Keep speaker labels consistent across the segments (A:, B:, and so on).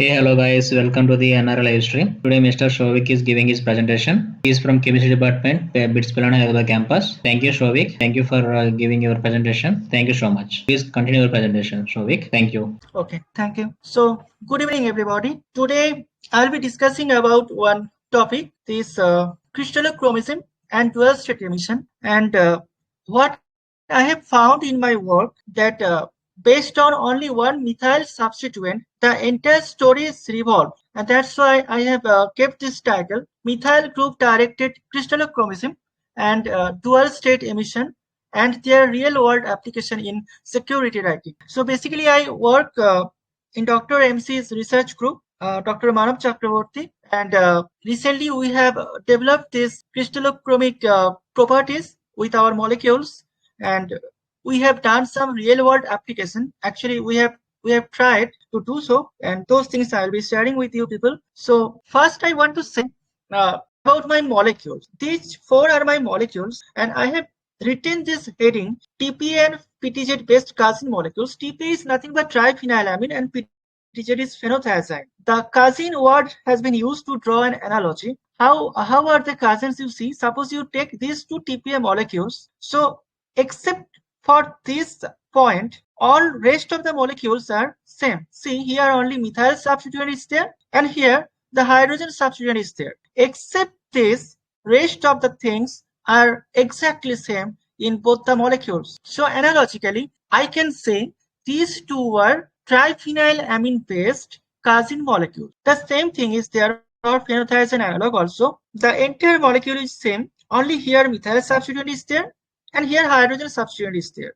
A: Hey, hello guys, welcome to the NR live stream. Today, Mr. Shovik is giving his presentation. He is from Chemistry Department, BITS Pilana Hyderabad campus. Thank you, Shovik. Thank you for giving your presentation. Thank you so much. Please continue your presentation, Shovik. Thank you.
B: Okay, thank you. So, good evening, everybody. Today, I'll be discussing about one topic, this crystallochromism and dual state emission. And what I have found in my work that based on only one methyl substituent, the entire story is revolved. And that's why I have kept this title, Methyl Group Directed Crystallochromism and Dual State Emission and their real world application in security writing. So basically, I work in Dr. MC's research group, Dr. Manav Chakraborty, and recently we have developed these crystallochromic properties with our molecules, and we have done some real world application. Actually, we have tried to do so, and those things I'll be sharing with you people. So first, I want to say about my molecules. These four are my molecules, and I have written this heading TPA and PTZ based cousin molecules. TPA is nothing but triphenylamine and PTZ is phenothiazine. The cousin word has been used to draw an analogy. How are the cousins you see? Suppose you take these two TPA molecules. So except for this point, all rest of the molecules are same. See, here only methyl substituent is there, and here the hydrogen substituent is there. Except this, rest of the things are exactly same in both the molecules. So analogically, I can say these two are triphenylamine based cousin molecules. The same thing is there for phenothiazine analog also. The entire molecule is same, only here methyl substituent is there and here hydrogen substituent is there.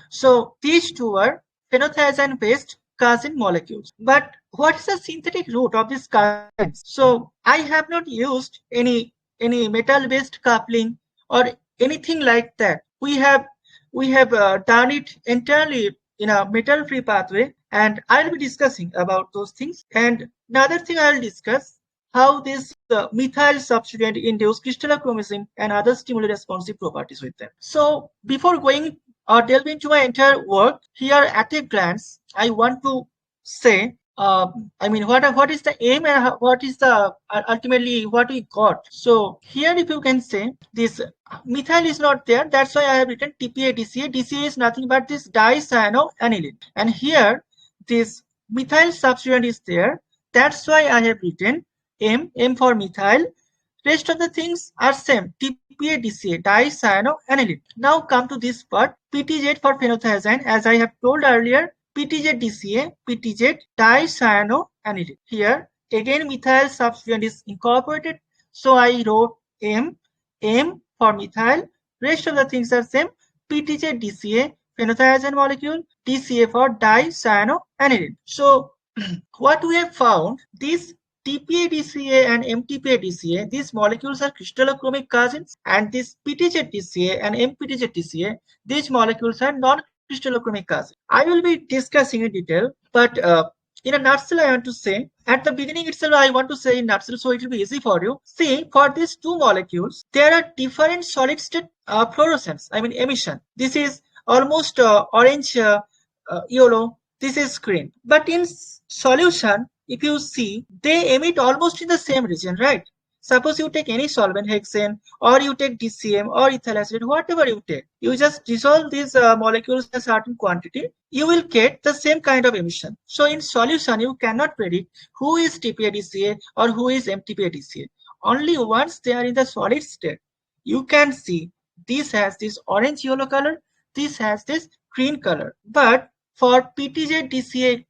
B: So these two are phenothiazine based cousin molecules. But what is the synthetic route of these cousins? So I have not used any metal based coupling or anything like that. We have done it entirely in a metal free pathway, and I'll be discussing about those things. And another thing I'll discuss how this methyl substituent induce crystallochromism and other stimuli responsive properties with them. So before going or delve into my entire work, here at a glance, I want to say, what is the aim and what is the ultimately what we got. So here, if you can say, this methyl is not there. That's why I have written TPA DCA. DCA is nothing but this dicyanoaniline. And here, this methyl substituent is there. That's why I have written M for methyl. Rest of the things are same. TPA DCA, dicyanoaniline. Now come to this part. PTZ for phenothiazine. As I have told earlier, PTZ DCA, PTZ dicyanoaniline. Here again methyl substituent is incorporated. So I wrote M for methyl. Rest of the things are same. PTZ DCA, phenothiazine molecule, DCA for dicyanoaniline. So what we have found, this TPA DCA and MTPA DCA, these molecules are crystallochromic cousins, and this PTZ DCA and MPTZ DCA, these molecules are non-crystallochromic cousins. I will be discussing in detail, but in a nutshell, I want to say, at the beginning itself, I want to say in nutshell, so it will be easy for you. See, for these two molecules, there are different solid state fluorescence, emission. This is almost orange, yellow, this is green. But in solution, if you see, they emit almost in the same region, right? Suppose you take any solvent, hexane, or you take DCM or ethyl acetate, whatever you take, you just dissolve these molecules in a certain quantity, you will get the same kind of emission. So in solution, you cannot predict who is TPA DCA or who is MTPA DCA. Only once they are in the solid state, you can see this has this orange yellow color, this has this green color. But for PTZ DCA,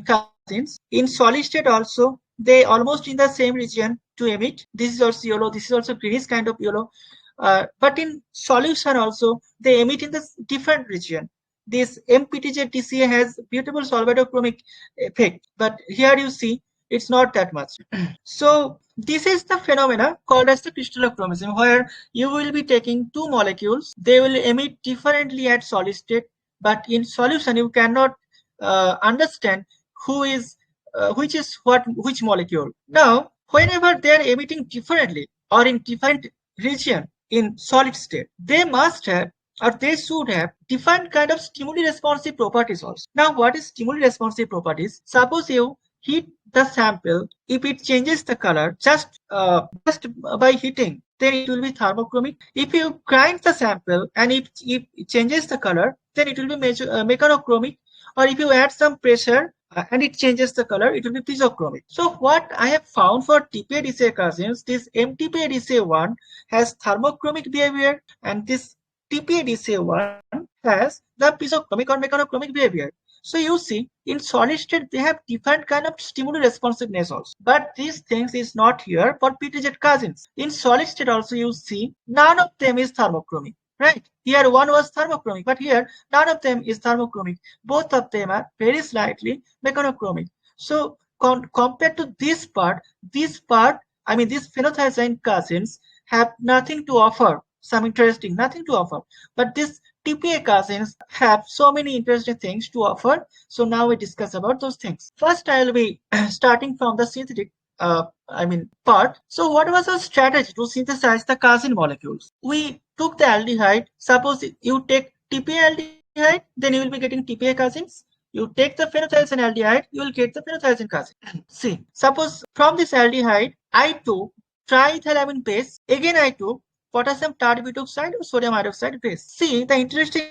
B: cousins, in solid state also, they almost in the same region to emit. This is also yellow, this is also greenish kind of yellow. But in solution also, they emit in the different region. This MPTZ DCA has beautiful solvadochromic effect, but here you see it's not that much. So this is the phenomena called as the crystallochromism, where you will be taking two molecules, they will emit differently at solid state, but in solution you cannot understand who is which molecule. Now, whenever they are emitting differently or in different region in solid state, they must have or they should have different kind of stimuli responsive properties also. Now, what is stimuli responsive properties? Suppose you heat the sample, if it changes the color just by heating, then it will be thermochromic. If you grind the sample and if it changes the color, then it will be mechanochromic. Or if you add some pressure and it changes the color, it will be piezochromic. So what I have found for TPA-DCA cousins, this MTPA-DCA1 has thermochromic behavior, and this TPA-DCA1 has the piezochromic or mechanochromic behavior. So you see, in solid state, they have different kind of stimuli responsiveness also. But these things is not here for PTZ cousins. In solid state also you see, none of them is thermochromic. Right? Here one was thermochromic, but here none of them is thermochromic. Both of them are very slightly mechanochromic. So compared to this part, these phenothiazine cousins have nothing to offer. Some interesting, nothing to offer. But this TPA cousins have so many interesting things to offer. So now we discuss about those things. First, I will be starting from the synthetic part. So what was our strategy to synthesize the cousin molecules? We took the aldehyde. Suppose you take TPA aldehyde, then you will be getting TPA cousins. You take the phenothiazine aldehyde, you will get the phenothiazine cousin. See, suppose from this aldehyde, I took triethylamine base. Again, I took potassium tert-butoxide or sodium hydroxide base. See, the interesting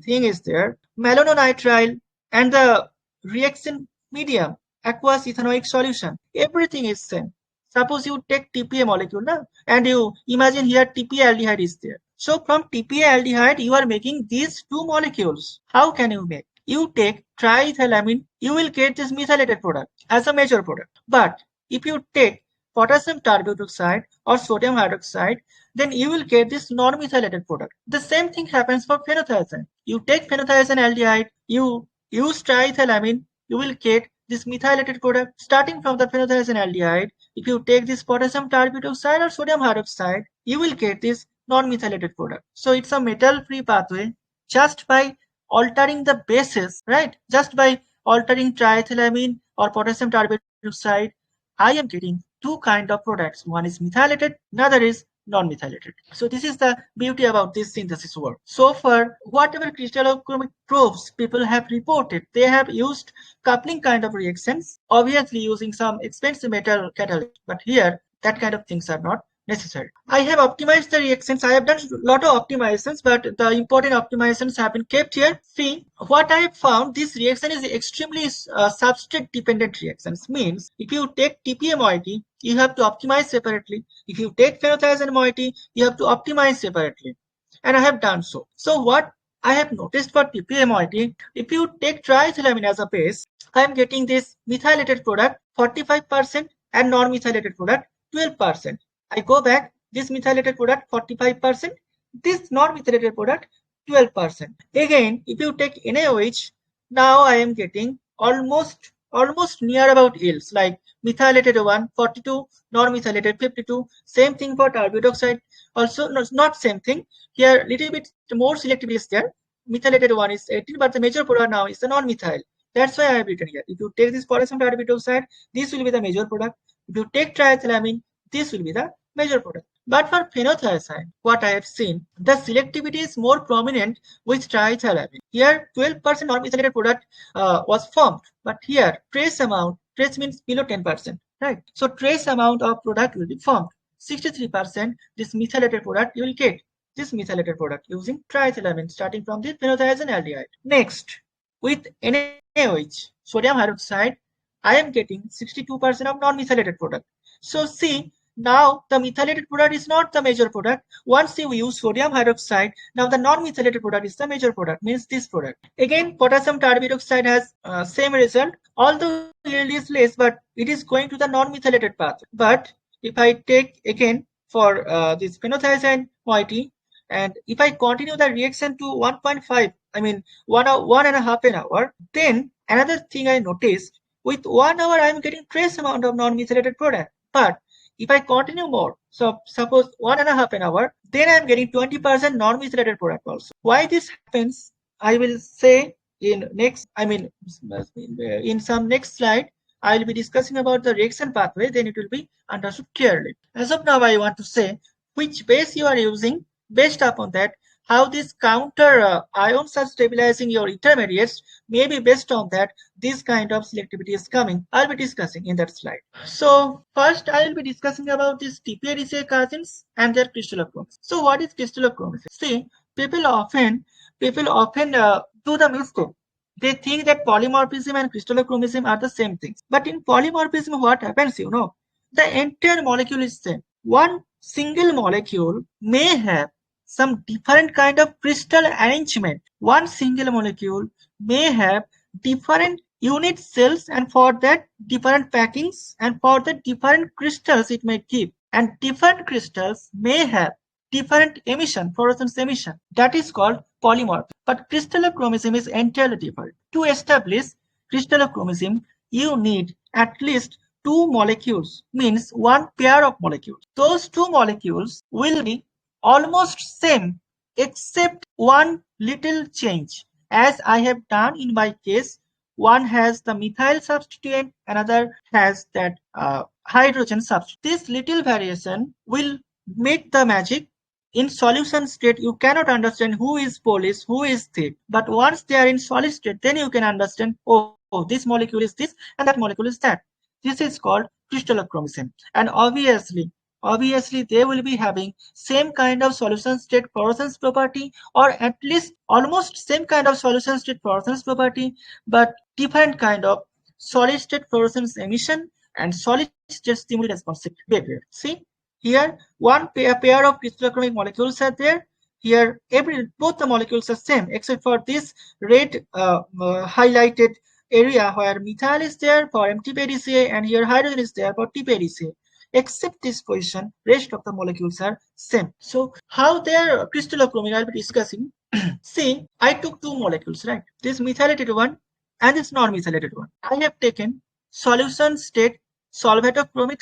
B: thing is there, malononitrile and the reaction medium, aqueous ethanoic solution, everything is same. Suppose you take TPA molecule now, and you imagine here TPA aldehyde is there. So from TPA aldehyde, you are making these two molecules. How can you make? You take triethylamine, you will get this methylated product as a major product. But if you take potassium tert-butoxide or sodium hydroxide, then you will get this non-methylated product. The same thing happens for phenothiazine. You take phenothiazine aldehyde, you use triethylamine, you will get this methylated product. Starting from the phenothiazine aldehyde, if you take this potassium tert-butoxide or sodium hydroxide, you will get this non-methylated product. So it's a metal-free pathway just by altering the bases, right? Just by altering triethylamine or potassium tert-butoxide, I am getting two kind of products. One is methylated, another is non-methylated. So this is the beauty about this synthesis work. So far, whatever crystallochromic probes people have reported, they have used coupling kind of reactions, obviously using some expensive metal catalyst. But here, that kind of things are not necessary. I have optimized the reactions. I have done a lot of optimizations, but the important optimizations have been kept here. See, what I have found, this reaction is extremely substrate dependent reactions. Means if you take TPA moiety, you have to optimize separately. If you take phenothiazine moiety, you have to optimize separately. And I have done so. So what I have noticed for TPA moiety, if you take triethylamine as a base, I am getting this methylated product 45% and non-methylated product 12%. I go back, this methylated product 45%, this non-methylated product 12%. Again, if you take NaOH, now I am getting almost near about yields, like methylated 1 42, non-methylated 52. Same thing for tert-butoxide. Also, not same thing. Here, little bit more selectivity is there. Methylated 1 is 18, but the major product now is the non-methyl. That's why I have written here. If you take this potassium tert-butoxide, this will be the major product. If you take triethylamine, this will be the major product. But for phenothiazine, what I have seen, the selectivity is more prominent with triethylamine. Here, 12% non-methylated product was formed, but here, trace means below 10%, right? So trace amount of product will be formed. 63% this methylated product you will get. This methylated product using triethylamine starting from the phenothiazine aldehyde. Next, with NaOH, sodium hydroxide, I am getting 62% of non-methylated product. So see, now the methylated product is not the major product. Once you use sodium hydroxide, now the non-methylated product is the major product, means this product. Again, potassium tert-butoxide has same result. Although yield is less, but it is going to the non-methylated path. But if I take again for this phenothiazine moiety, and if I continue the reaction to 1.5, I mean 1.5 an hour, then another thing I noticed, with 1 hour I am getting trace amount of non-methylated product. But if I continue more, so suppose 1.5 an hour, then I am getting 20% non-methylated product also. Why this happens, I will say in some next slide. I will be discussing about the reaction pathway, then it will be understood clearly. As of now, I want to say which base you are using. Based upon that, how these counter ions are stabilizing your intermediates may be based on that this kind of selectivity is coming. I'll be discussing in that slide. So first I will be discussing about these TPA-DCA cousins and their crystallochromism. So what is crystallochromism? See, people often do the mistake. They think that polymorphism and crystallochromism are the same things. But in polymorphism, what happens, the entire molecule is same. One single molecule may have some different kind of crystal arrangement. One single molecule may have different unit cells, and for that different packings, and for the different crystals it may give. And different crystals may have different emission, fluorescence emission. That is called polymorphism. But crystallochromism is entirely different. To establish crystallochromism, you need at least two molecules, means one pair of molecules. Those two molecules will be almost same except one little change. As I have done in my case, one has the methyl substituent, another has that hydrogen substituent. This little variation will make the magic. In solution state, you cannot understand who is Polish, who is thick. But once they are in solid state, then you can understand, oh, this molecule is this and that molecule is that. This is called crystallochromism. And obviously, they will be having same kind of solution state fluorescence property, or at least almost same kind of solution state fluorescence property, but different kind of solid state fluorescence emission and solid state stimuli responsive behavior. See, here one pair of crystallochromic molecules are there. Here both the molecules are same except for this red highlighted area where methyl is there for MTPA-DCA and here hydrogen is there for TPA-DCA. Except this position, rest of the molecules are same. So how their crystallochromic I'll be discussing. See, I took two molecules, right? This methylated one and this non-methylated one. I have taken solution state solvatochromic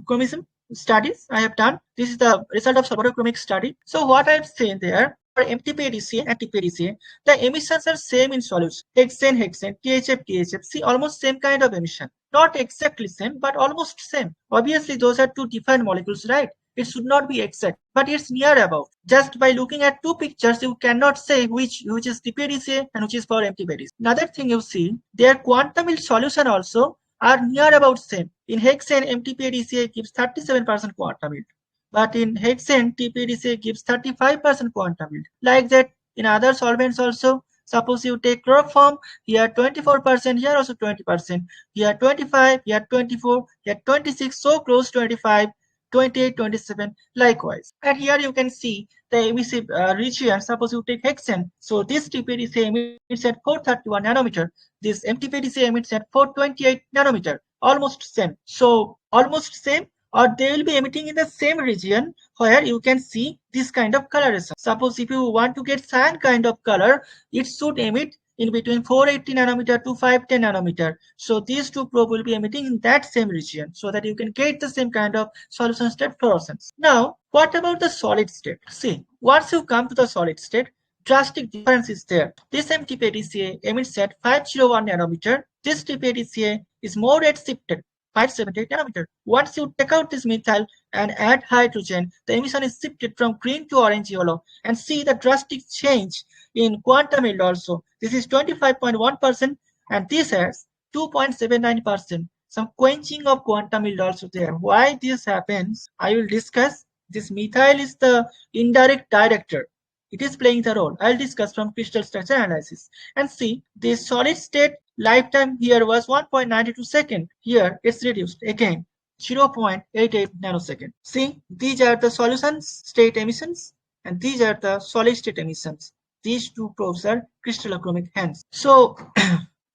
B: chromism studies I have done. This is the result of solvatochromic study. So what I've seen there, for MTPA-DCA and TPA-DCA, the emissions are same in solution. Hexane, THF. See, almost same kind of emission. Not exactly same, but almost same. Obviously, those are two different molecules, right? It should not be exact, but it's near about. Just by looking at two pictures, you cannot say which is TPA-DCA and which is for MTPA-DCA. Another thing you see, their quantum yield solution also are near about same. In hexane, MTPA-DCA gives 37% quantum yield, but in hexane, TPA-DCA gives 35% quantum yield. Like that, in other solvents also, suppose you take chloroform, here 24%, here also 20%, here 25, here 24, here 26, so close 25, 28, 27, likewise. And here you can see the emissive region. Suppose you take hexane, so this TPA-DCA emits at 431 nanometer, this MTPA-DCA emits at 428 nanometer, almost same. So almost same, or they will be emitting in the same region where you can see this kind of coloration. Suppose if you want to get cyan kind of color, it should emit in between 480 nanometer to 510 nanometer. So these two probe will be emitting in that same region so that you can get the same kind of solution state fluorescence. Now, what about the solid state? See, once you come to the solid state, drastic difference is there. This MTPA-DCA emits at 501 nanometer. This TPA-DCA is more redshifted, 578 nanometer. Once you take out this methyl and add hydrogen, the emission is shifted from green to orange yellow, and see the drastic change in quantum yield also. This is 25.1% and this has 2.79%. Some quenching of quantum yield also there. Why this happens, I will discuss. This methyl is the indirect director. It is playing the role. I'll discuss from crystal structure analysis. And see, the solid state lifetime here was 1.92 second. Here it's reduced again, 0.88 nanosecond. See, these are the solution state emissions and these are the solid state emissions. These two probes are crystallochromic hence. So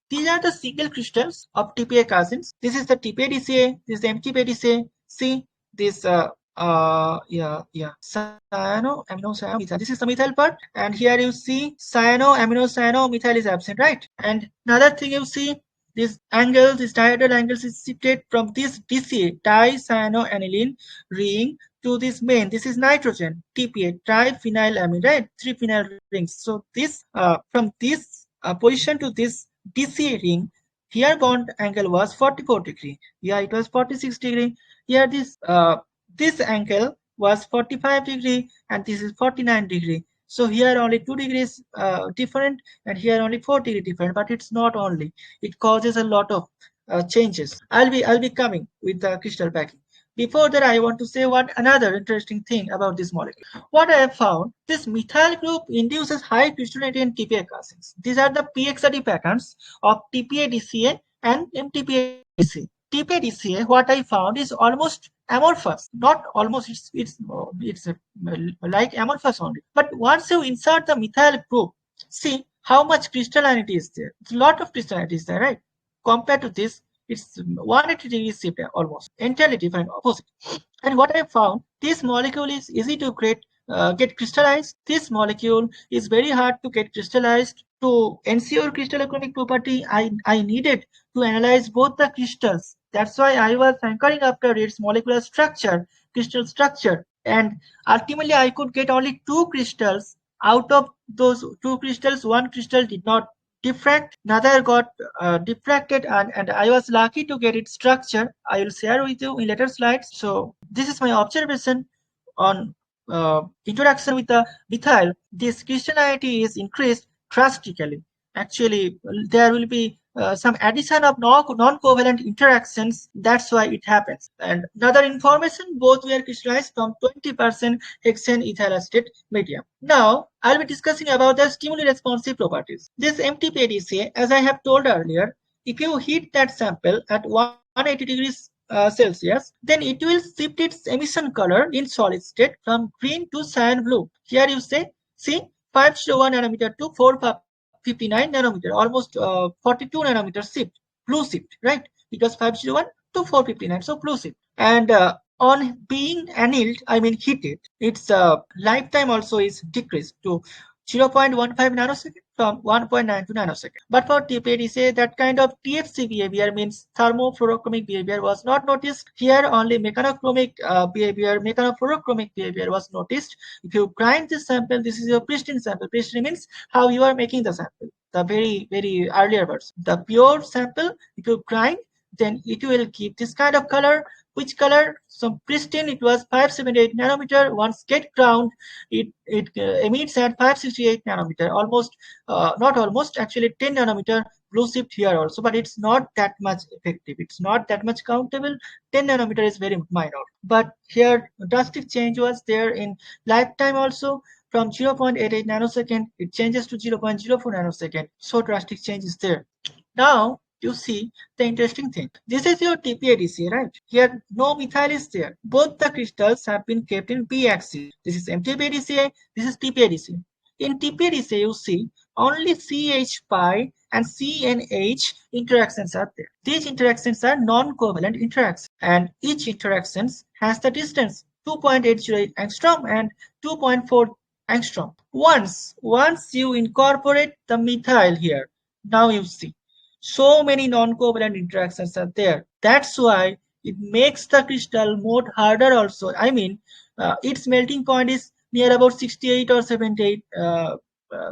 B: these are the single crystals of TPA cousins. This is the TPA-DCA, this is the MTPA-DCA. See this cyano, amino, cyano, methyl. This is the methyl part, and here you see cyano, amino, cyano, methyl is absent, right? And another thing you see, this angle, this dihedral angles is shifted from this DCA, dicyanoaniline ring, to this main. This is nitrogen, TPA, triphenylamine, right? 3 phenyl rings. So this from this position to this DCA ring, here bond angle was 44 degree. Yeah, it was 46 degree. Here this angle was 45 degree and this is 49 degree. So here only 2 degrees different, and here only 4 degree different. But it's not only, it causes a lot of changes. I'll be coming with the crystal packing. Before that, I want to say one another interesting thing about this molecule. What I have found, this methyl group induces high crystallinity in TPA castings. These are the PXRD patterns of TPA-DCA and MTPA-DCA. TPA-DCA, what I found, is almost amorphous. Not almost, it's like amorphous only. But once you insert the methyl group, see how much crystallinity is there. It's a lot of crystallinity is there, right? Compared to this, it's 180 degrees shift almost, entirely different, opposite. And what I found, this molecule is easy to get crystallized. This molecule is very hard to get crystallized. To ensure crystallochromic property, I needed to analyze both the crystals. That's why I was hankering after its molecular structure, crystal structure. And ultimately, I could get only 2 crystals. Out of those 2 crystals, 1 crystal did not diffract, another got diffracted, and I was lucky to get its structure. I will share with you in later slides. So this is my observation on interaction with the methyl. This crystallinity is increased drastically. Actually, there will be some addition of non-covalent interactions. That's why it happens. And another information, both were crystallized from 20% hexane ethyl acetate medium. Now, I'll be discussing about the stimuli responsive properties. This MTPA-DCA, as I have told earlier, if you heat that sample at 180 degrees Celsius, then it will shift its emission color in solid state from green to cyan blue. Here you see 501 nanometer to 459 nanometer, almost 42 nanometer shift, blue shift, right? It was 501 to 459, so blue shift. And on being annealed, I mean heated, its lifetime also is decreased to 0.15 nanosecond from 1.92 nanosecond. But for TPA-DCA, that kind of TFC behavior, means thermofluorochromic behavior, was not noticed. Here only mechanochromic behavior, mechanofluorochromic behavior was noticed. If you grind this sample, this is your pristine sample. Pristine means how you are making the sample, the very earlier version. The pure sample, if you grind, then it will give this kind of color. Which color? So pristine, it was 578 nanometer. Once get ground, it emits at 568 nanometer, almost not almost, actually 10 nanometer blue shift here also, but it's not that much effective, it's not that much countable. 10 nanometer is very minor, but here drastic change was there in lifetime also. From 0.88 nanosecond, it changes to 0.04 nanosecond. So drastic change is there. Now you see the interesting thing. This is your TPA-DCA, right? Here no methyl is there. Both the crystals have been kept in p axis. This is MTPA-DCA, this is TPA-DCA. In TPA-DCA, you see only CH pi and CNH interactions are there. These interactions are non-covalent interactions, and each interaction has the distance 2.808 angstrom and 2.4 angstrom. Once you incorporate the methyl here, now you see so many non-covalent interactions are there. That's why it makes the crystal more harder also. I mean, its melting point is near about 68 or 78,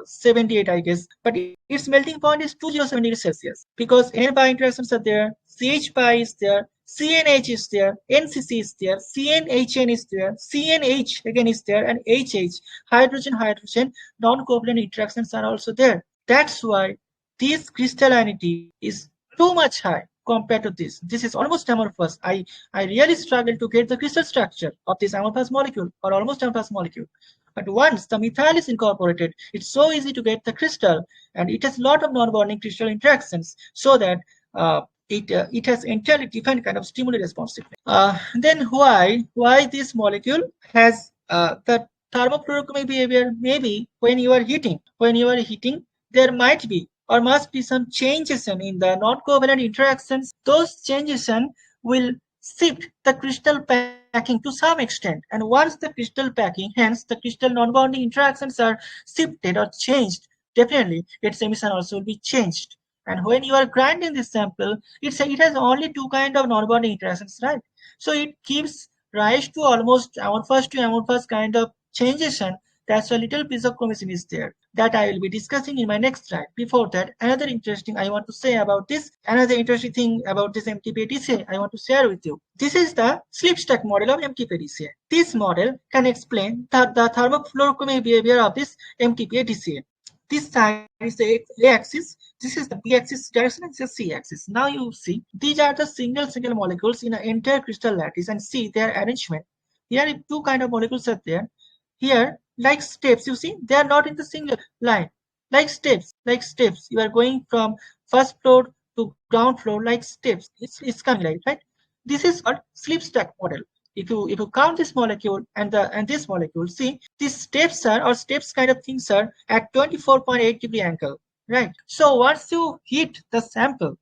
B: 78 I guess, but its melting point is 2070 Celsius, because N pi interactions are there, CH pi is there, CNH is there, NCC is there, CNHN is there, CNH again is there, and HH, hydrogen non-covalent interactions are also there. That's why this crystallinity is too much high compared to this. This is almost amorphous. I really struggle to get the crystal structure of this amorphous molecule or almost amorphous molecule. But once the methyl is incorporated, it's so easy to get the crystal, and it has a lot of non-bonding crystal interactions, so that it has entirely different kind of stimuli responsiveness. Then why this molecule has the thermofluorochromic behavior? Maybe when you are heating, there might be or must be some changes in the non-covalent interactions. Those changes will shift the crystal packing to some extent, and once the crystal packing, hence the crystal non-bonding interactions, are shifted or changed, definitely its emission also will be changed. And when you are grinding this sample, it has only 2 kind of non-bonding interactions, right? So it gives rise to almost amorphous to amorphous kind of changes That's a little piece of chromism is there that I will be discussing in my next slide. Before that, another interesting I want to say about this, another interesting thing about this MTP-DCA I want to share with you. This is the slip stack model of MTP-DCA. This model can explain the thermofluorochromic behavior of this MTP-DCA. This side is the A-axis, this is the B-axis direction, and this is C-axis. Now you see, these are the single molecules in an entire crystal lattice, and see their arrangement. Here two kind of molecules are there. Here, like steps, you see, they are not in the single line. Like steps, you are going from first floor to ground floor like steps. It's coming right? This is called slip stack model. If you count this molecule and this molecule, see these steps kind of things are at 24.8 degree angle, right? So once you hit the sample,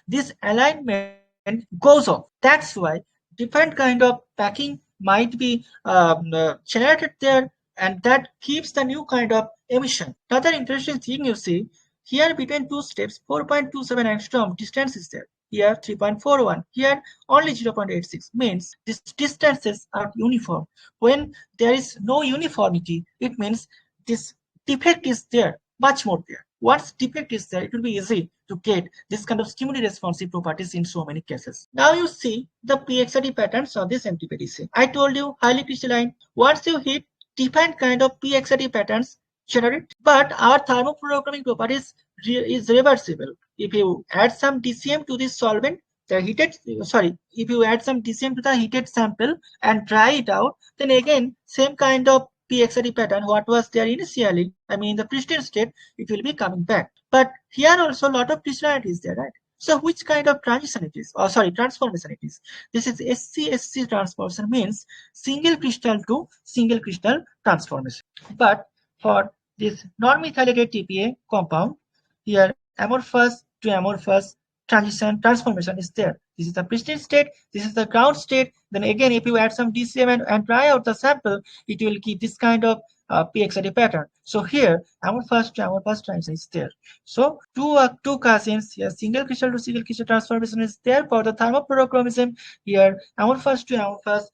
B: this alignment goes off. That's why different kind of packing might be generated there, and that keeps the new kind of emission. Another interesting thing you see here, between two steps 4.27 angstrom distance is there. Here 3.41, here only 0.86, means these distances are uniform. When there is no uniformity, it means this defect is there, much more there. Once defect is there, it will be easy to get this kind of stimuli responsive properties in so many cases. Now you see the PXRD patterns of this MTP-DCA. I told you highly crystalline. Once you hit different kind of PXRD patterns generate, but our thermofluorochromic properties is reversible. If you add some DCM to this solvent, if you add some DCM to the heated sample and dry it out, then again same kind of PXRD pattern what was there initially, I mean in the pristine state, it will be coming back. But here also a lot of crystallinity is there, right? So which kind of transition it is? Transformation it is. This is SC-SC transformation, means single crystal to single crystal transformation. But for this non-methylated TPA compound, here amorphous to amorphous transformation is there. This is the pristine state, this is the ground state. Then again, if you add some DCM and dry out the sample, it will give this kind of PXRD pattern. So here amorphous to amorphous transition is there. So two cousins here, single crystal to single crystal transformation is there for the thermofluorochromism. Here amorphous to amorphous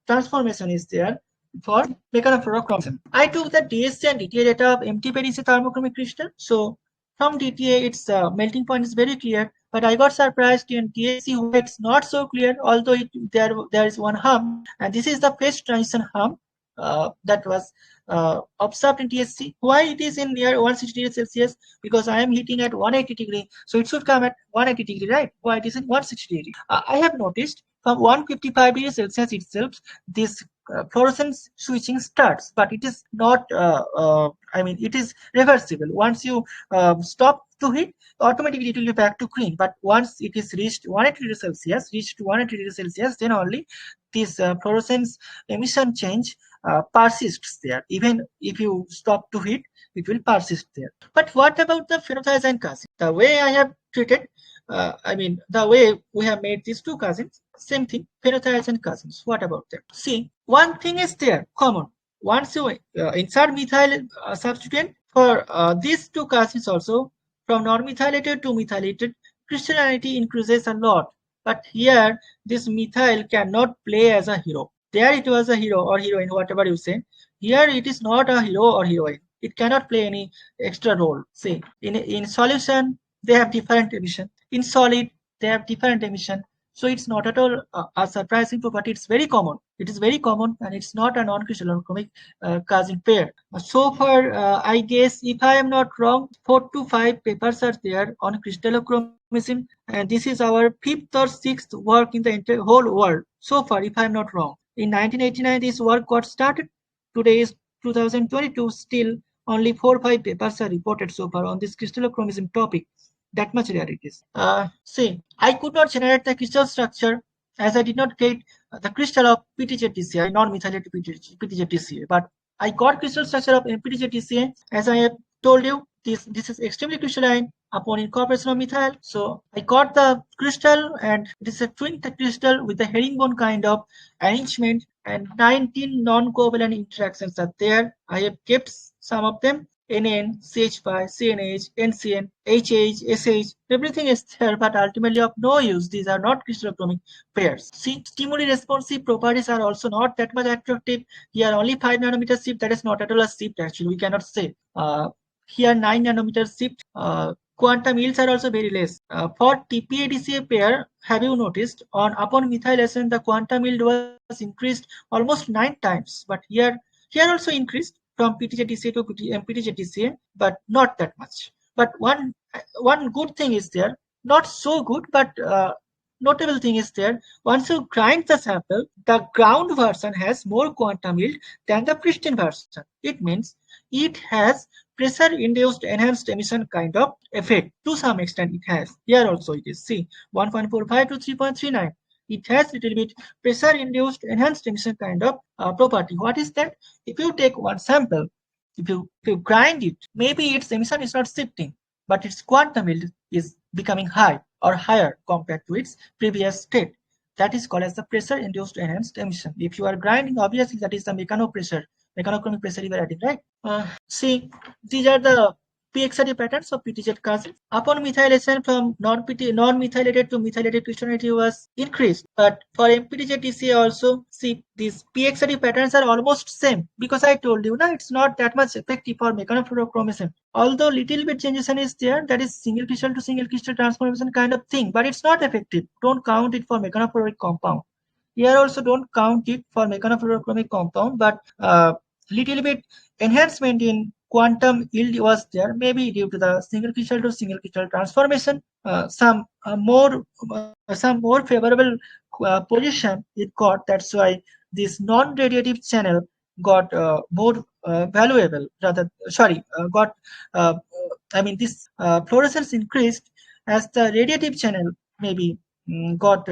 B: transformation is there for mechanophluorochromism. I took the DSC and DTA data of MTP-DCA thermochromic crystal. So from DTA, its melting point is very clear, but I got surprised in DSC where it's not so clear, although there is one hump, and this is the phase transition hump that was observed in DSC. Why it is in near 160 degrees Celsius? Because I am heating at 180 degree, so it should come at 180 degree, right? Why it is in 160 degree? I have noticed from 155 degrees Celsius itself, this fluorescence switching starts, but it is not it is reversible. Once you stop to heat, automatically it will be back to green, but once it is reached 180 degrees Celsius, then only this fluorescence emission change persists there. Even if you stop to heat, it will persist there. But what about the phenothiazine cousin? The way I have treated, the way we have made these two cousins, same thing, phenothiazine cousins. What about them? See, one thing is there common. Once you insert methyl substituent for these two cousins also, from non-methylated to methylated, crystallinity increases a lot. But here, this methyl cannot play as a hero. There it was a hero or heroine, whatever you say. Here it is not a hero or heroine. It cannot play any extra role. See, in solution, they have different emission. In solid, they have different emission. So it's not at all a surprising property. It's very common. It is very common, and it's not a non-crystallochromic cousin pair. So far, I guess, if I am not wrong, 4 to 5 papers are there on crystallochromism, and this is our 5th or 6th work in the whole world. So far, if I am not wrong. In 1989, this work got started. Today is 2022. Still, only 4 or 5 papers are reported so far on this crystallochromism topic. That much rare it is. See, I could not generate the crystal structure as I did not get the crystal of PTZ-DCA, non-methylated PTZ-DCA, but I got crystal structure of PTZ-DCA. As I have told you, this is extremely crystalline upon incorporation of methyl. So I got the crystal, and it is a twin crystal with the herringbone kind of arrangement, and 19 non-covalent interactions are there. I have kept some of them. NN, CH5, CNH, NCN, HH, SH, everything is there, but ultimately of no use. These are not crystallochromic pairs. See, stimuli responsive properties are also not that much attractive. Here only 5 nanometer shift, that is not at all a shift actually, we cannot say. Here 9 nanometer shift, quantum yields are also very less. For TPA-DCA pair, have you noticed, upon methylation, the quantum yield was increased almost 9 times, but here also increased from PTZ-DCA to PTZ-DCA, but not that much. But one good thing is there, not so good, but notable thing is there. Once you grind the sample, the ground version has more quantum yield than the pristine version. It means it has pressure-induced enhanced emission kind of effect. To some extent, it has. Here also it is. See, 1.45 to 3.39. It has little bit pressure-induced enhanced emission kind of property. What is that? If you take one sample, if you grind it, maybe its emission is not shifting, but its quantum yield is becoming high or higher compared to its previous state. That is called as the pressure-induced enhanced emission. If you are grinding, obviously that is the mechanochromic pressure you are adding, right? See, these are the PXRD patterns of PTZ cousins. Upon methylation from non-methylated to methylated crystallinity was increased, but for MPTZ-DCA also, see, these PXRD patterns are almost same, because I told you, na, it's not that much effective for mechanofluorochromism. Although little bit changes is there, that is single crystal to single crystal transformation kind of thing, but it's not effective. Don't count it for mechanofluoric compound. Here also don't count it for mechanofluorochromic compound, but little bit enhancement in quantum yield was there, maybe due to the single crystal to single crystal transformation. Some more favorable position it got. That's why this non-radiative channel got more valuable. This fluorescence increased as the radiative channel maybe got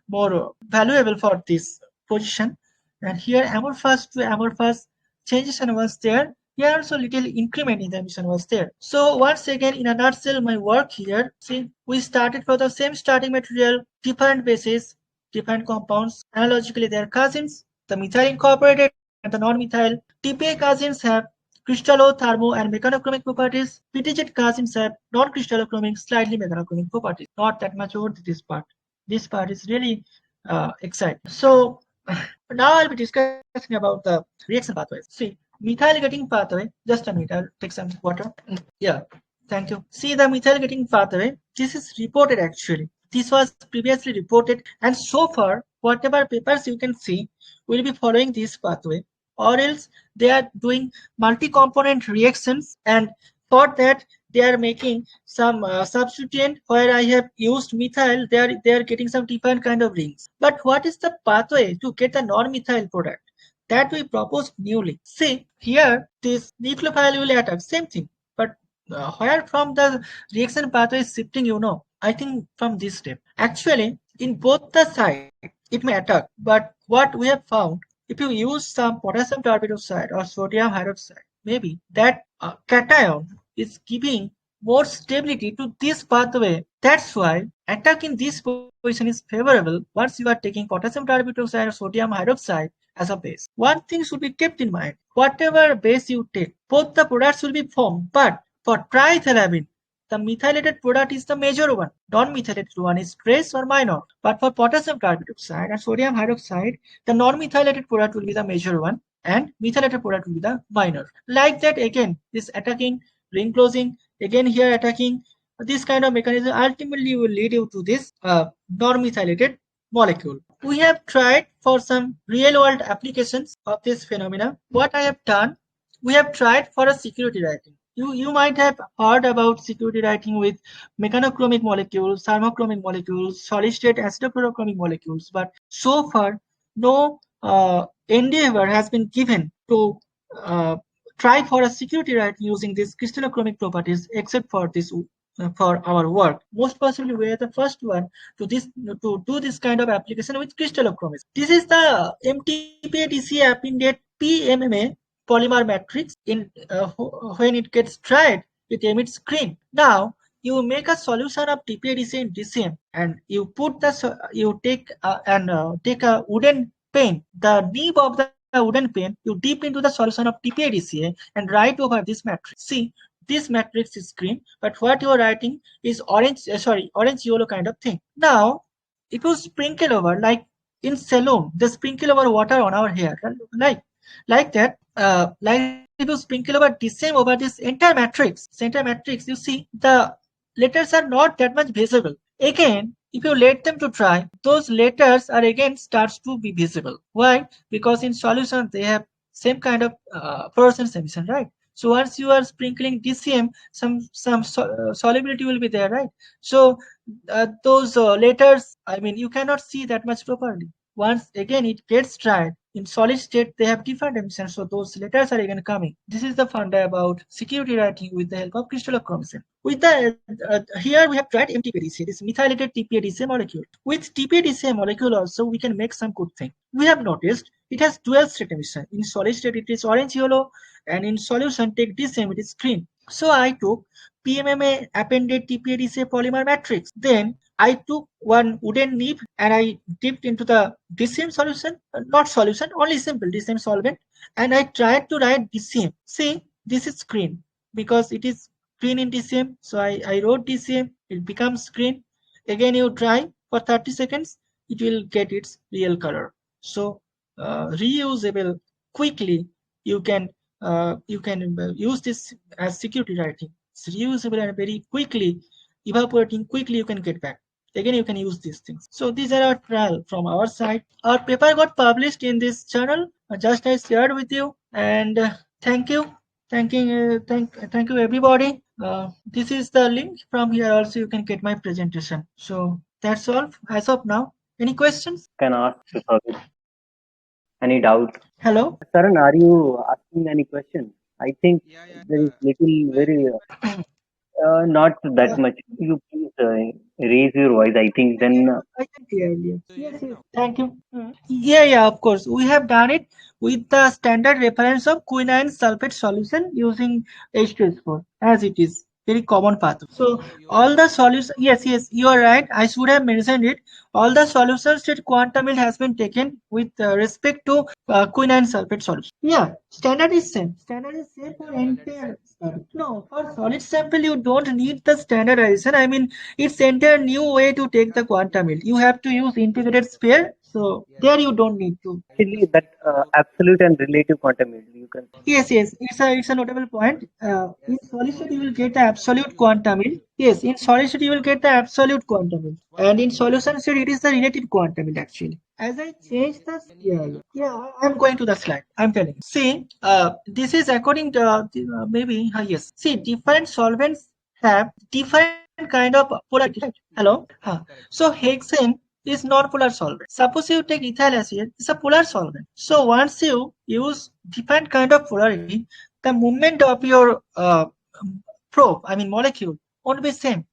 B: more valuable for this position. And here amorphous to amorphous changes was there. Here also little increment in the emission was there. So once again, in a nutshell, my work here, see, we started for the same starting material, different bases, different compounds. Analogically, they are cousins. The methyl incorporated and the non-methyl. TPA cousins have crystallo, thermo, and mechanochromic properties. PTZ cousins have non-crystallochromic, slightly mechanochromic properties. Not that much over this part. This part is really exciting. So now I'll be discussing about the reaction pathways. See, methyl getting pathway. Just a minute, I'll take some water. Yeah, thank you. See, the methyl getting pathway. This is reported actually. This was previously reported, and so far, whatever papers you can see will be following this pathway, or else they are doing multi-component reactions, and for that they are making some substituent where I have used methyl. They are getting some different kind of rings. But what is the pathway to get the non-methyl product that we proposed newly? See, here this nucleophile will attack, same thing, but where from the reaction pathway is shifting, I think from this step. Actually, in both the sides it may attack, but what we have found, if you use some potassium terbidoxide or sodium hydroxide, maybe that cation is giving more stability to this pathway. That's why attacking this position is favorable once you are taking potassium terbidoxide or sodium hydroxide as a base. One thing should be kept in mind, whatever base you take, both the products will be formed, but for triethylamine, the methylated product is the major one. Non-methylated one is trace or minor. But for potassium terbidoxide and sodium hydroxide, the non-methylated product will be the major one and methylated product will be the minor. Like that, again, this attacking, ring closing, again here attacking, this kind of mechanism ultimately will lead you to this non-methylated molecule. We have tried for some real-world applications of this phenomena. What I have done, we have tried for a security writing. You might have heard about security writing with mechanochromic molecules, thermochromic molecules, solid-state acidophorochromic molecules, but so far no endeavor has been given to try for a security writing using these crystallochromic properties, except for this for our work. Most possibly we are the first one to do this kind of application with crystallochromism. This is the MTPA-DCA appended PMMA polymer matrix. In when it gets dried, it emits green. Now you make a solution of TPA-DCA in DCM, and you put the take a wooden pen. The nib of the wooden pen, you dip into the solution of TPA-DCA and write over this matrix. See, this matrix is green, but what you are writing is orange, orange yellow kind of thing. Now, if you sprinkle over, like in saloon, they sprinkle over water on our hair, like that. Like if you sprinkle over DCM over this entire matrix, you see the letters are not that much visible. Again, if you let them to dry, those letters are again starts to be visible. Why? Because in solution they have same kind of fluorescence emission, right? So once you are sprinkling DCM, some solubility will be there, right? So those letters, I mean, you cannot see that much properly. Once again it gets dried, in solid state they have different emissions, so those letters are again coming. This is the funda about security writing with the help of crystallochromosome. With the here we have tried MTPA-DCA, this methylated TPA-DCA molecule. With TPA-DCA molecule also we can make some good thing. We have noticed it has dual state emission. In solid state it is orange yellow, and in solution take DCM it is green. So I took PMMA appended TPA-DCA polymer matrix. Then I took one wooden nib and I dipped into the DCM solution, not solution, only simple DCM solvent, and I tried to write DCM. See, this is green because it is green in DCM. So I wrote DCM, it becomes green. Again, you try for 30 seconds, it will get its real color. So reusable quickly, you can use this as security writing. It's reusable and very quickly evaporating quickly, you can get back. Again, you can use these things. So these are our trial from our side. Our paper got published in this journal. Just I shared with you, and thank you, thank you everybody. This is the link. From here also you can get my presentation. So that's all as of now. Any questions?
C: Can ask to Savik. Any doubt?
B: Hello.
C: Karan, are you asking any question? I think there is little very not that much. You please raise your voice. I think then
B: I can hear you. Yes, yes. Thank you. Yeah, of course. We have done it with the standard reference of quinine sulfate solution using H2SO4 as it is. Very common path. So all the solutions, yes, you are right. I should have mentioned it. All the solutions that quantum yield has been taken with respect to quinine sulfate solution. Yeah, standard is same. Standard is same for entire. No, for solid sample you don't need the standardization. I mean, it's entire new way to take the quantum yield. You have to use integrated sphere. So there you don't need to.
C: actually that absolute and relative quantum yield you can.
B: Yes, it's a notable point. In solid state you will get the absolute quantum yield. Yes, in solid state you will get the absolute quantum yield, and in solution state it is the relative quantum yield actually. As I change the I'm going to the slide. I'm telling you. See, this is according to maybe yes. See, different solvents have different kind of polarity. Right? Hello. So hexane is non-polar solvent. Suppose you take ethyl acetate, it's a polar solvent. So once you use different kind of polarity, the movement of your probe, I mean molecule, won't be same.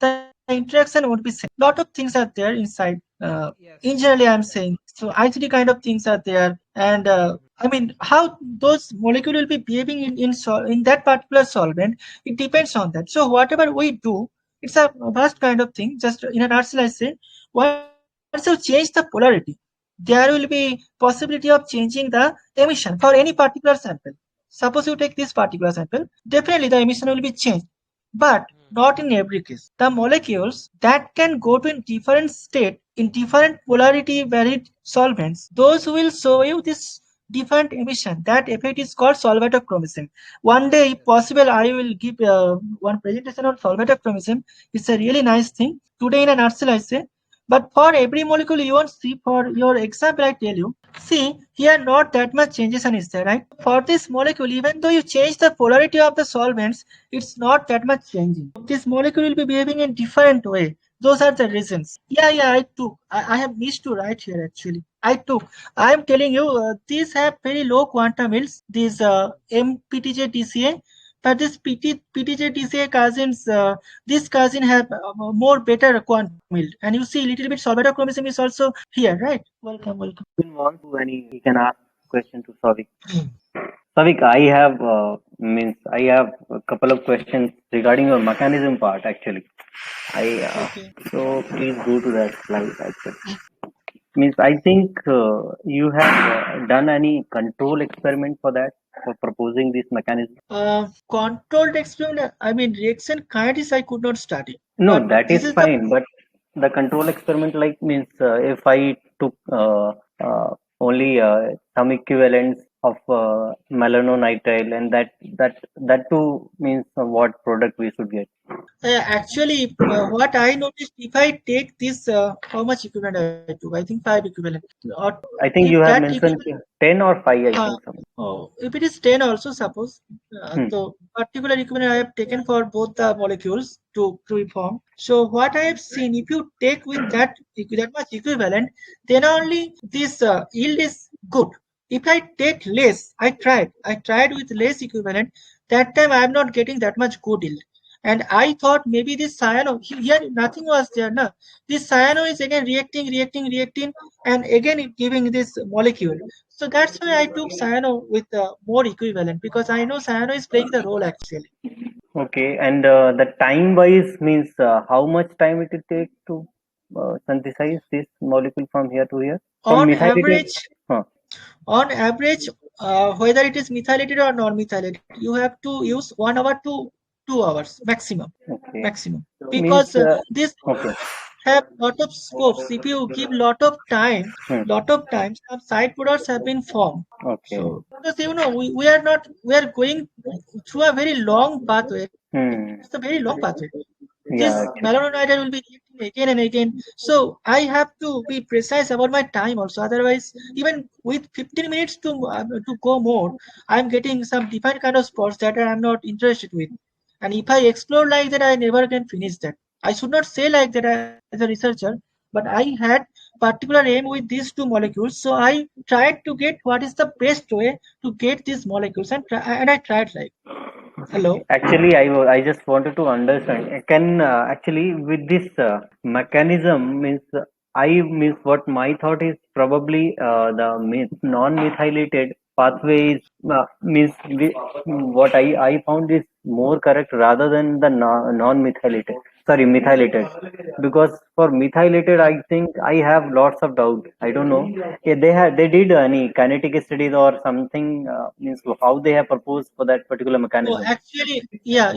B: The interaction won't be same. Lot of things are there inside. In generally, I'm saying so. ICD kind of things are there, and I mean how those molecule will be behaving in that particular solvent. It depends on that. So whatever we do, it's a vast kind of thing. Just in a nutshell, I say once you change the polarity, there will be possibility of changing the emission for any particular sample. Suppose you take this particular sample, definitely the emission will be changed, but not in every case. The molecules that can go to in different state, in different polarity varied solvents, those will show you this different emission. That effect is called solvatochromism. One day, if possible, I will give one presentation on solvatochromism. It's a really nice thing. Today in a nutshell, I say. But for every molecule you won't see, for your example I tell you, see here not that much changes is there, right? For this molecule, even though you change the polarity of the solvents, it's not that much changing. This molecule will be behaving in different way. Those are the reasons. I took. I have missed to write here actually. I am telling you, these have very low quantum yields. These MPTJ DCA. But this PTJ DCA cousins, this cousin have more better quantum yield. And you see, little bit solvatochromism is also here, right? Welcome.
C: Didn't want to any. He can ask question to Savik. Savik, I have a couple of questions regarding your mechanism part actually. So please go to that slide actually. Means I think you have done any control experiment for that, for proposing this mechanism.
B: Controlled experiment, I mean reaction kinetics I could not study.
C: No,
B: But
C: that
B: this
C: is
B: is the
C: fine. But the control experiment, like, means if I took only some equivalents of melanonitrile, and that too means what product we should get.
B: actually what I noticed, if I take this, how much equivalent I took? I think 5 equivalent. Or
C: I think
B: if
C: you have
B: that
C: mentioned
B: equivalent,
C: 10 or 5. I
B: uh,
C: think something.
B: if it is 10 also, suppose,
C: Hmm.
B: so particular equivalent I have taken for both the molecules to be formed. So what I have seen, if you take with that much equivalent, then only this yield is good. If I take less, I tried with less equivalent. That time I am not getting that much good yield. And I thought maybe this cyano, here nothing was there. No, this cyano is again reacting, and again it giving this molecule. So that's why I took cyano with more equivalent, because I know cyano is playing the role actually.
C: Okay, and the time wise means how much time it will take to synthesize this molecule from here to here, from
B: On
C: methylated.
B: average,
C: Huh.
B: on average, whether it is methylated or non-methylated, you have to use 1 hour to 2 hours maximum,
C: Okay,
B: maximum.
C: means
B: Because this
C: okay.
B: have lot of scopes. If you give
C: Hmm.
B: lot of time, some side products have been formed.
C: Okay.
B: So because we are not, we are going through a very long pathway.
C: Hmm.
B: It's a very long pathway.
C: Yeah,
B: This
C: actually.
B: melanonite will be reacting again and again. So I have to be precise about my time also. Otherwise, even with 15 minutes to go more, I'm getting some different kind of spots that I'm not interested with. And if I explore like that, I never can finish that. I should not say like that as a researcher, but I had particular aim with these two molecules. So I tried to get what is the best way to get these molecules, and I tried like. Hello.
C: Actually, I just wanted to understand. Can actually with this mechanism means I means what my thought is probably the non-methylated pathway is means what I found is more correct rather than the non-methylated. Sorry, methylated. Because for methylated, I think I have lots of doubt. I don't know. Yeah, they did any kinetic studies or something means how they have proposed for that particular
B: Oh,
C: mechanism.
B: actually, yeah.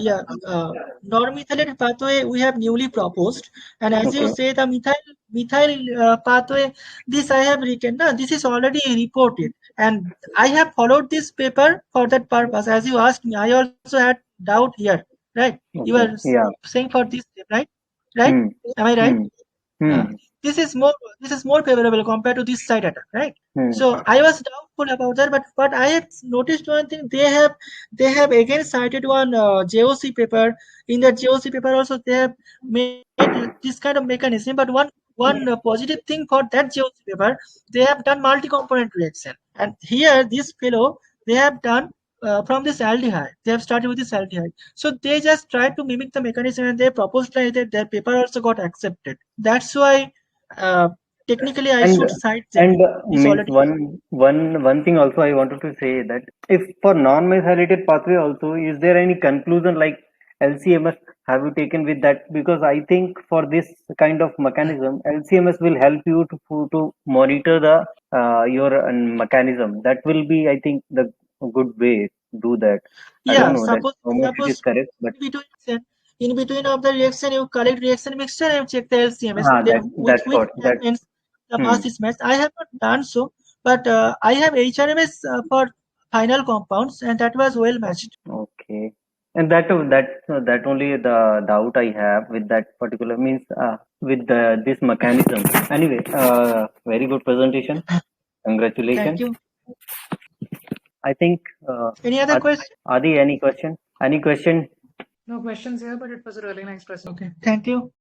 B: Non-methylated pathway we have newly proposed, and as you
C: Okay.
B: say, the methyl pathway, this I have written. No, this is already reported, and I have followed this paper for that purpose. As you asked me, I also had doubt here, right? You are
C: Okay. Yeah.
B: saying for this, right? Right?
C: Hmm.
B: Am I right?
C: Hmm.
B: Uh,
C: Hmm.
B: this is more favorable compared to this side attack, right?
C: Hmm.
B: So I was doubtful about that, but I had noticed one thing. They have again cited one JOC paper. In that JOC paper also they have made this kind of mechanism. But one positive thing for that JOC paper, they have done multi-component reaction. And here this fellow, they have done from this aldehyde. They have started with this aldehyde. So they just tried to mimic the mechanism, and they proposed like that. Their paper also got accepted. That's why uh, technically I
C: And
B: should cite them.
C: and
B: It's
C: means
B: already.
C: one thing also I wanted to say that if for non-methylated pathway also, is there any conclusion like LCMS have you taken with that? Because I think for this kind of mechanism, LCMS will help you to monitor the your mechanism. That will be, I think, the good way to do that. I don't
B: Yeah,
C: know that
B: suppose
C: how much it is
B: suppose
C: correct, but
B: in between in between of the reaction you collect reaction mixture and check the LCMS. Then with
C: that's
B: which
C: what that.
B: fragments the
C: Hmm.
B: mass is matched. I have not done so, but I have HRMS for final compounds, and that was well matched.
C: Okay. And that only the doubt I have with that particular means with this mechanism. Anyway, very good presentation.
B: Thank
C: Congratulations.
B: you.
C: I think
B: Any other question?
C: Adi, any question? Any question?
D: No questions here, but it was a really nice presentation.
B: Okay. Thank you.